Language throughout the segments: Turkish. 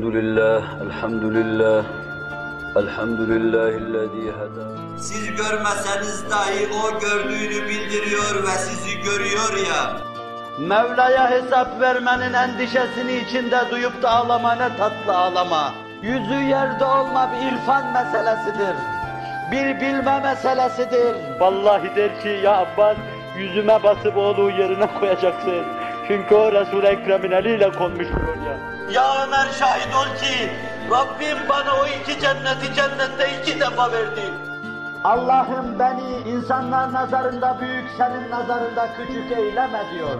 Elhamdülillah, elhamdülillahillezî hedâ. Siz görmeseniz dahi o gördüğünü bildiriyor ve sizi görüyor ya. Mevla'ya hesap vermenin endişesini içinde duyup da ağlama ne tatlı ağlama. Yüzü yerde olma bir irfan meselesidir. Bir bilme meselesidir. Vallahi der ki ya Abbas yüzüme basıp oğlu yerine koyacaksın. Çünkü o Resul-i Ekrem'in eliyle konmuştur oraya. Ya Ömer şahit ol ki Rabbim bana o iki cenneti cennette 2 defa verdi. Allah'ım beni insanlar nazarında büyük, senin nazarında küçük eyleme diyor.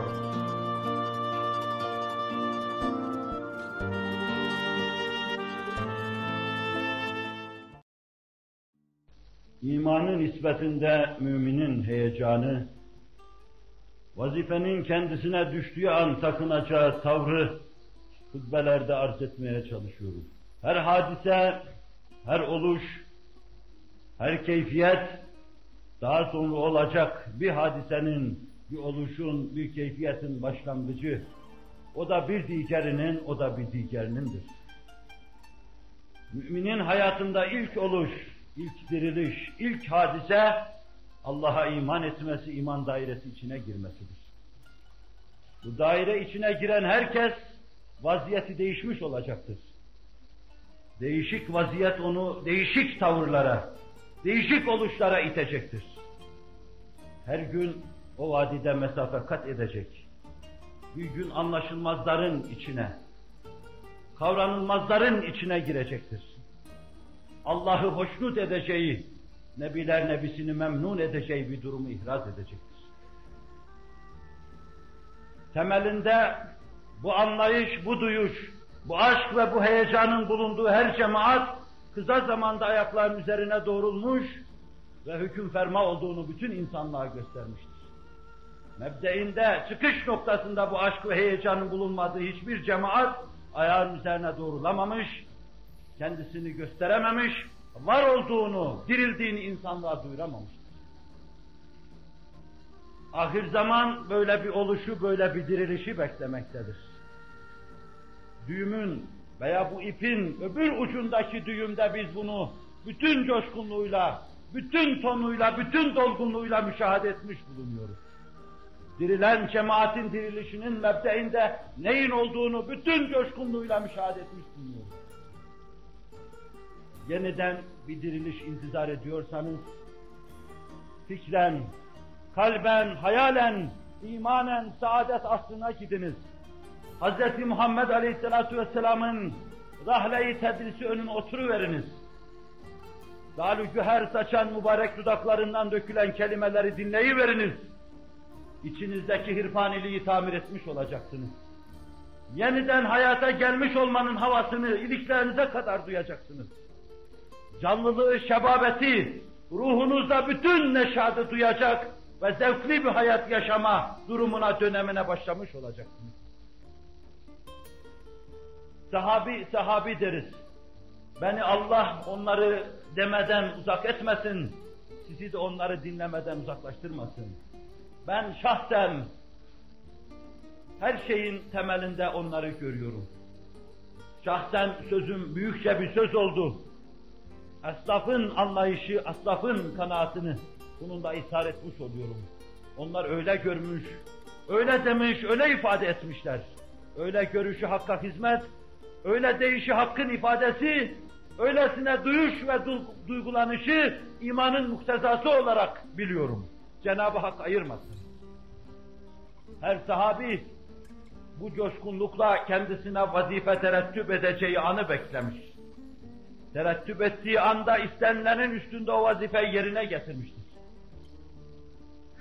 İmanın nispetinde müminin heyecanı, vazifenin kendisine düştüğü an takınacağı tavrı hutbelerde arz etmeye çalışıyoruz. Her hadise, her oluş, her keyfiyet, daha sonra olacak bir hadisenin, bir oluşun, bir keyfiyetin başlangıcı. O da bir diğerinin, o da bir diğerinindir. Müminin hayatında ilk oluş, ilk diriliş, ilk hadise, Allah'a iman etmesi, iman dairesi içine girmesidir. Bu daire içine giren herkes, vaziyeti değişmiş olacaktır. Değişik vaziyet onu değişik tavırlara, değişik oluşlara itecektir. Her gün o vadide mesafe kat edecek. Bir gün anlaşılmazların içine, kavranılmazların içine girecektir. Allah'ı hoşnut edeceği, Nebiler Nebisini memnun edeceği bir durumu ihraz edecektir. Temelinde bu anlayış, bu duyuş, bu aşk ve bu heyecanın bulunduğu her cemaat, kısa zamanda ayaklarının üzerine doğrulmuş ve hüküm ferma olduğunu bütün insanlığa göstermiştir. Mebdeinde, çıkış noktasında bu aşk ve heyecanın bulunmadığı hiçbir cemaat, ayağının üzerine doğrulamamış, kendisini gösterememiş, var olduğunu, dirildiğini insanlığa duyuramamıştır. Ahir zaman böyle bir oluşu, böyle bir dirilişi beklemektedir. Düğümün veya bu ipin öbür ucundaki düğümde biz bunu bütün coşkunluğuyla, bütün tonuyla, bütün dolgunluğuyla müşahede etmiş bulunuyoruz. Dirilen cemaatin dirilişinin mebdeinde neyin olduğunu bütün coşkunluğuyla müşahede etmiş bulunuyoruz. Yeniden bir diriliş intizar ediyorsanız, fikren, kalben, hayalen, imanen, saadet aslına gidiniz. Hz. Muhammed Aleyhisselatü Vesselam'ın rahle-i tedrisi önüne oturuveriniz. Lal-ü güher saçan mübarek dudaklarından dökülen kelimeleri dinleyiveriniz. İçinizdeki hirfaniliği tamir etmiş olacaksınız. Yeniden hayata gelmiş olmanın havasını iliklerinize kadar duyacaksınız. Canlılığı, şebabeti, ruhunuzda bütün neşadı duyacak ve zevkli bir hayat yaşama durumuna, dönemine başlamış olacaksınız. Sahabi deriz. Beni Allah onları demeden uzak etmesin, sizi de onları dinlemeden uzaklaştırmasın. Ben şahsen her şeyin temelinde onları görüyorum. Şahsen sözüm büyükçe bir söz oldu. Eslafın anlayışı, eslafın kanaatini bununla ishar etmiş oluyorum. Onlar öyle görmüş, öyle demiş, öyle ifade etmişler. Öyle görüşü hakka hizmet, öyle deyişi hakkın ifadesi, öylesine duyuş ve duygulanışı imanın muktezası olarak biliyorum. Cenab-ı Hak ayırmasın. Her sahabi bu coşkunlukla kendisine vazife terettüp edeceği anı beklemiş. Terettüp ettiği anda istenilenin üstünde o vazifeyi yerine getirmiştir.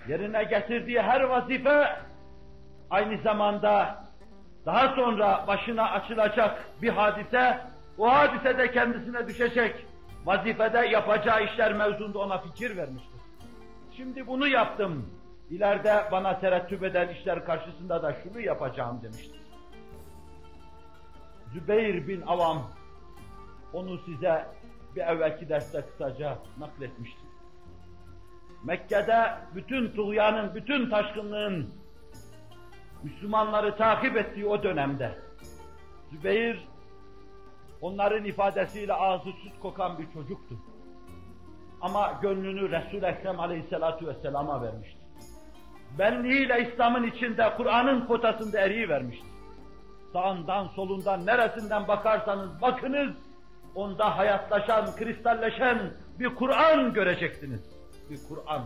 Yerine getirdiği her vazife aynı zamanda daha sonra başına açılacak bir hadise, o hadisede kendisine düşecek vazifede yapacağı işler mevzunda ona fikir vermiştir. Şimdi bunu yaptım, ileride bana terettüp eden işler karşısında da şunu yapacağım demiştir. Zübeyir bin Avam, onu size bir evvelki derste kısaca nakletmiştim. Mekke'de bütün tuğyanın, bütün taşkınlığın Müslümanları takip ettiği o dönemde Zübeyir onların ifadesiyle ağzı süt kokan bir çocuktu. Ama gönlünü Resul-i Ekrem Aleyhisselatu Vesselam'a vermişti. Benliğiyle İslam'ın içinde, Kur'an'ın potasında eriyivermişti. Sağından, solundan, neresinden bakarsanız bakınız, onda hayatlaşan, kristalleşen bir Kur'an göreceksiniz. Bir Kur'an.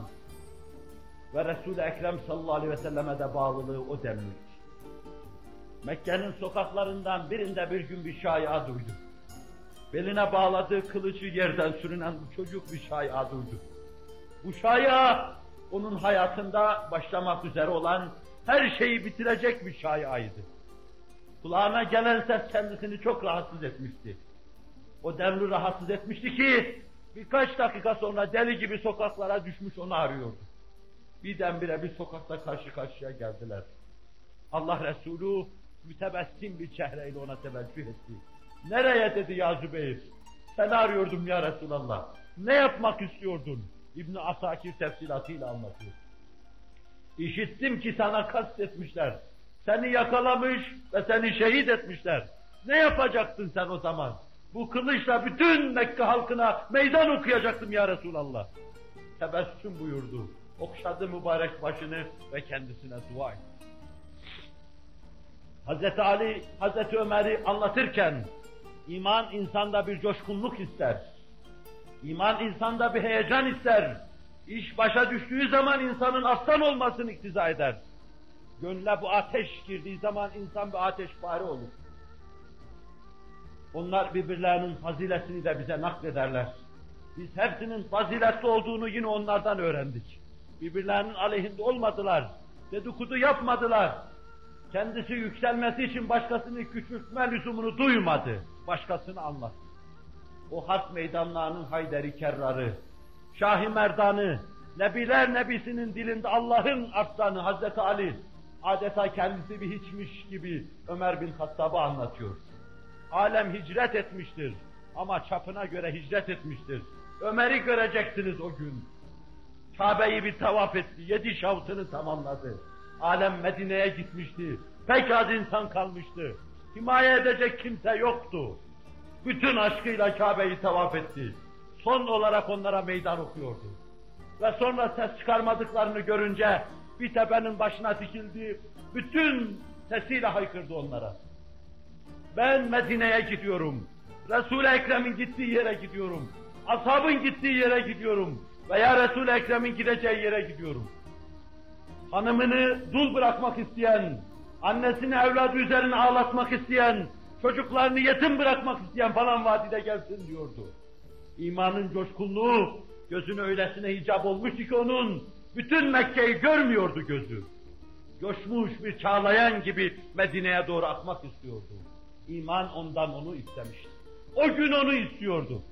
Ve Resul-i Ekrem sallallahu aleyhi ve selleme de bağlılığı o demliydi. Mekke'nin sokaklarından birinde bir gün bir şaia duydu. Beline bağladığı kılıcı yerden sürünen bu çocuk bir şaia duydu. Bu şaia, onun hayatında başlamak üzere olan her şeyi bitirecek bir şaiaydı. Kulağına gelen ses kendisini çok rahatsız etmişti. O denli rahatsız etmişti ki birkaç dakika sonra deli gibi sokaklara düşmüş onu arıyordu. Birdenbire bir sokakta karşı karşıya geldiler. Allah Resulü mütebessim bir çehreyle ona teveccüh etti. Nereye dedi ya Zübeyir? Seni arıyordum ya Resulallah. Ne yapmak istiyordun? İbn-i Asakir tefsilatıyla anlatıyor. İşittim ki sana kastetmişler. Seni yakalamış ve seni şehit etmişler. Ne yapacaktın sen o zaman? Bu kılıçla bütün Mekke halkına meydan okuyacaktım ya Resulallah. Tebessüm buyurdu. Okşadı mübarek başını ve kendisine dua etti. Hazreti Ali, Hazreti Ömer'i anlatırken iman insanda bir coşkunluk ister. İman insanda bir heyecan ister. İş başa düştüğü zaman insanın aslan olmasını iktiza eder. Gönle bu ateş girdiği zaman insan bir ateşpare olur. Onlar birbirlerinin faziletini de bize naklederler. Biz hepsinin faziletli olduğunu yine onlardan öğrendik. Birbirlerinin aleyhinde olmadılar, dedikodu yapmadılar. Kendisi yükselmesi için başkasını küçültme lüzumunu duymadı, başkasını anlattı. O harp meydanlarının Hayderi Kerrarı, Şah-ı Merdanı, Nebiler Nebisi'nin dilinde Allah'ın arslanı Hazreti Ali, adeta kendisi bir hiçmiş gibi Ömer bin Hattab'ı anlatıyor. Alem hicret etmiştir ama çapına göre hicret etmiştir. Ömer'i göreceksiniz o gün. Kabe'yi bir tavaf etti, 7 şavtını tamamladı. Alem Medine'ye gitmişti, pek az insan kalmıştı. Himaye edecek kimse yoktu. Bütün aşkıyla Kabe'yi tavaf etti. Son olarak onlara meydan okuyordu. Ve sonra ses çıkarmadıklarını görünce bir tepenin başına dikildi, bütün sesiyle haykırdı onlara. Ben Medine'ye gidiyorum, Resul-i Ekrem'in gittiği yere gidiyorum, ashabın gittiği yere gidiyorum veya Resul-i Ekrem'in gideceği yere gidiyorum. Hanımını dul bırakmak isteyen, annesini evladı üzerine ağlatmak isteyen, çocuklarını yetim bırakmak isteyen falan vadide gelsin diyordu. İmanın coşkunluğu gözüne öylesine hicap olmuştu ki onun, bütün Mekke'yi görmüyordu gözü. Coşmuş bir çağlayan gibi Medine'ye doğru akmak istiyordu. İman ondan onu istemişti. O gün onu istiyordu.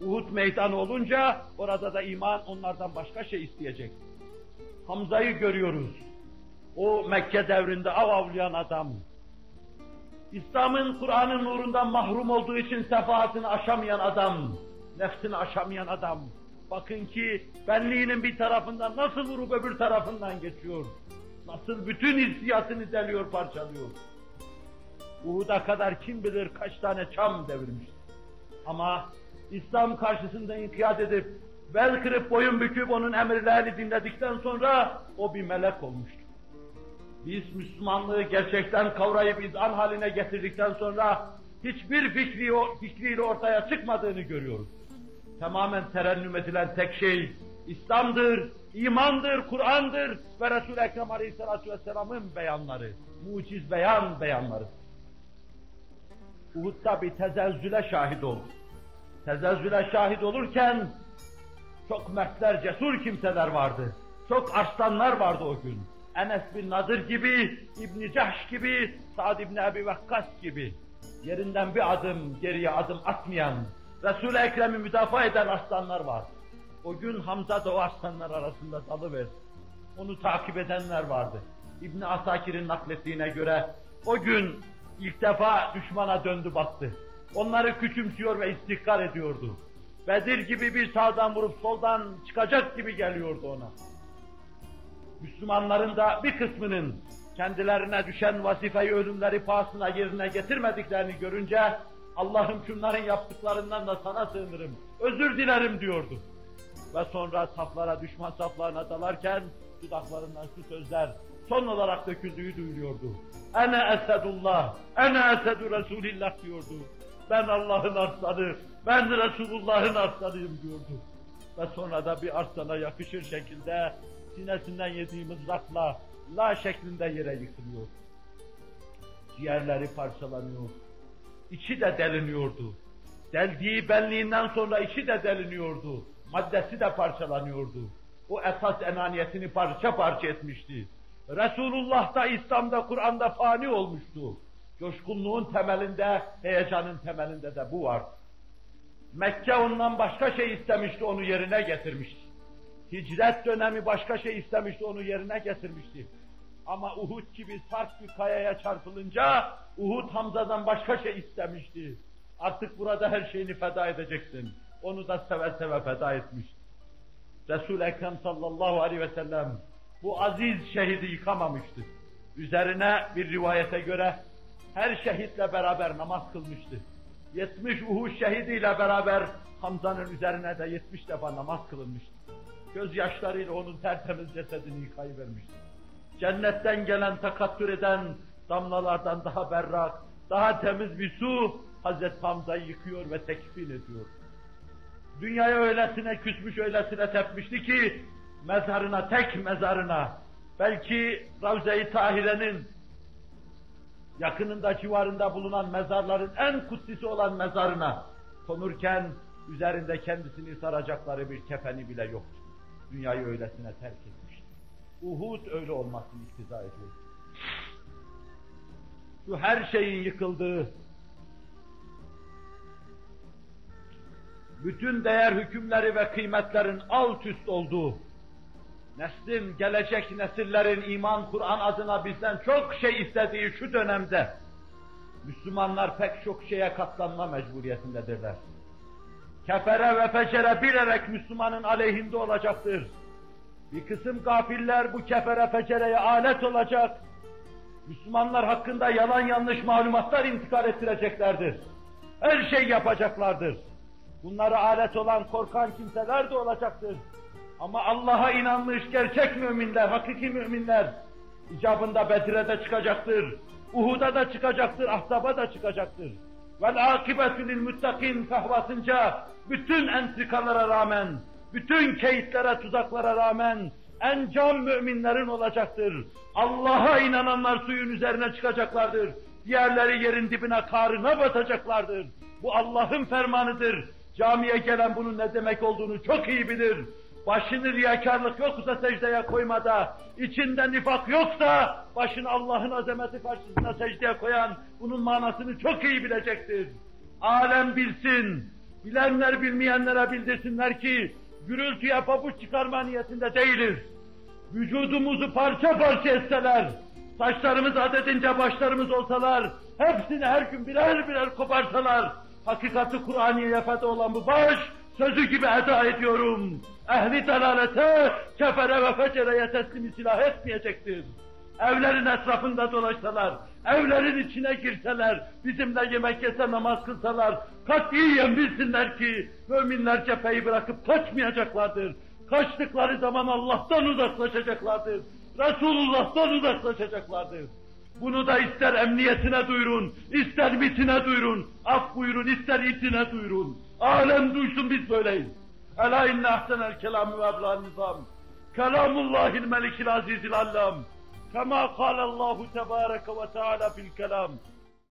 Uhud meydanı olunca orada da iman onlardan başka şey isteyecek. Hamza'yı görüyoruz. O Mekke devrinde av avlayan adam. İslam'ın, Kur'an'ın nurundan mahrum olduğu için sefahatini aşamayan adam. Nefsini aşamayan adam. Bakın ki benliğinin bir tarafından nasıl vurup öbür tarafından geçiyor. Nasıl bütün hissiyatını deliyor, parçalıyor. Uhud'a kadar kim bilir kaç tane çam devirmiş. Ama İslam karşısında inkiyat edip, bel kırıp boyun büküp onun emirlerini dinledikten sonra o bir melek olmuştu. Biz Müslümanlığı gerçekten kavrayıp izan haline getirdikten sonra hiçbir fikriyle ortaya çıkmadığını görüyoruz. Tamamen terennüm edilen tek şey İslam'dır, imandır, Kur'an'dır ve Resul-i Ekrem Aleyhisselatü Vesselam'ın beyanları, muciz beyanları. Uhud'da bir tezelzüle şahit oldu. Tezelzüle şahit olurken çok mertler, cesur kimseler vardı. Çok arslanlar vardı o gün. Enes bin Nadir gibi, İbn-i Cahş gibi, Sa'd ibn Ebi Vakkas gibi. Yerinden bir adım geriye adım atmayan, Resul-i Ekrem'i müdafaa eden arslanlar var. O gün Hamza da o arslanlar arasında salıverdi. Onu takip edenler vardı. İbn-i Asakir'in naklettiğine göre o gün ilk defa düşmana döndü baktı. Onları küçümsüyor ve istihkar ediyordu. Bedir gibi bir sağdan vurup soldan çıkacak gibi geliyordu ona. Müslümanların da bir kısmının kendilerine düşen vazifeyi ölümleri pahasına yerine getirmediklerini görünce Allah'ım şunların yaptıklarından da sana sığınırım, özür dilerim diyordu. Ve sonra saflara, düşman saflarına dalarken dudaklarından şu sözler son olarak döküldüğü duyuluyordu. Ene esedullah, ene esedu Resulillah diyordu. Ben Allah'ın arslanı, ben Resulullah'ın arslanıyım diyordu. Ve sonra da bir arslana yakışır şekilde sinesinden yediği mızrakla la şeklinde yere yıkılıyor. Ciğerleri parçalanıyor. İçi de deliniyordu. Deldiği benliğinden sonra içi de deliniyordu. Maddesi de parçalanıyordu. O esas enaniyetini parça parça etmişti. Resulullah da İslam'da, Kur'an'da fani olmuştu. Coşkunluğun temelinde, heyecanın temelinde de bu var. Mekke ondan başka şey istemişti, onu yerine getirmişti. Hicret dönemi başka şey istemişti, onu yerine getirmişti. Ama Uhud gibi sert bir kayaya çarpılınca, Uhud Hamza'dan başka şey istemişti. Artık burada her şeyini feda edeceksin. Onu da seve seve feda etmiş. Resul-i Ekrem sallallahu aleyhi ve sellem bu aziz şehidi yıkamamıştı. Üzerine bir rivayete göre her şehitle beraber namaz kılmıştı. 70 Uhud şehidiyle beraber Hamza'nın üzerine de 70 defa namaz kılınmıştı. Gözyaşlarıyla onun tertemiz cesedini yıkayıvermişti. Cennetten gelen, takattür eden damlalardan daha berrak, daha temiz bir su Hazreti Hamza'yı yıkıyor ve tekfin ediyor. Dünyaya öylesine küsmüş, öylesine tepmişti ki mezarına, tek mezarına, belki Ravza-i Tahire'nin yakınında, civarında bulunan mezarların en kutsisi olan mezarına konurken üzerinde kendisini saracakları bir kefeni bile yoktu. Dünyayı öylesine terk etmişti. Uhud öyle olmasını iktiza ediyor. Şu her şeyin yıkıldığı, bütün değer hükümleri ve kıymetlerin alt üst olduğu, neslin, gelecek nesillerin iman, Kur'an adına bizden çok şey istediği şu dönemde, Müslümanlar pek çok şeye katlanma mecburiyetindedirler. Kefere ve fecere bilerek Müslümanın aleyhinde olacaktır. Bir kısım gafiller bu kefere fecereye alet olacak, Müslümanlar hakkında yalan yanlış malumatlar intikal ettireceklerdir. Her şey yapacaklardır. Bunlara alet olan korkan kimseler de olacaktır. Ama Allah'a inanmış gerçek müminler, hakiki müminler icabında Bedir'e de çıkacaktır, Uhud'a da çıkacaktır, Ahzab'a da çıkacaktır. Vel akibetü lil muttakin fehvasınca bütün entrikalara rağmen, bütün keyitlere, tuzaklara rağmen encam müminlerin olacaktır. Allah'a inananlar suyun üzerine çıkacaklardır. Diğerleri yerin dibine, karına batacaklardır. Bu Allah'ın fermanıdır. Camiye gelen bunun ne demek olduğunu çok iyi bilir. Başını riyakarlık yoksa secdeye koymada, içinde nifak yoksa başını Allah'ın azameti karşısında secdeye koyan bunun manasını çok iyi bilecektir. Alem bilsin, bilenler bilmeyenlere bildirsinler ki gürültüye pabuç çıkarma niyetinde değiliz. Vücudumuzu parça parça etseler, saçlarımız adedince başlarımız olsalar, hepsini her gün birer birer koparsalar, hakikati Kur'aniye'ye feda olan bu baş, sözü gibi eda ediyorum. Ehli dalalete, kefere ve fecereye teslimi silah etmeyecektir. Evlerin etrafında dolaşsalar, evlerin içine girseler, bizimle yemek yese, namaz kılsalar, katiyen bilsinler ki müminler cepheyi bırakıp kaçmayacaklardır. Kaçtıkları zaman Allah'tan uzaklaşacaklardır. Resulullah'tan uzaklaşacaklardır. Bunu da ister emniyetine duyurun, ister mitine duyurun, af buyurun, ister itine duyurun. Alem duysun, biz böyleyiz. Ela inne ahsenel kelamü ve ebla'n nizam. Kelamullahil melikil azizil allam. Kema kâlallahu tebâreke ve teâlâ fil kelam.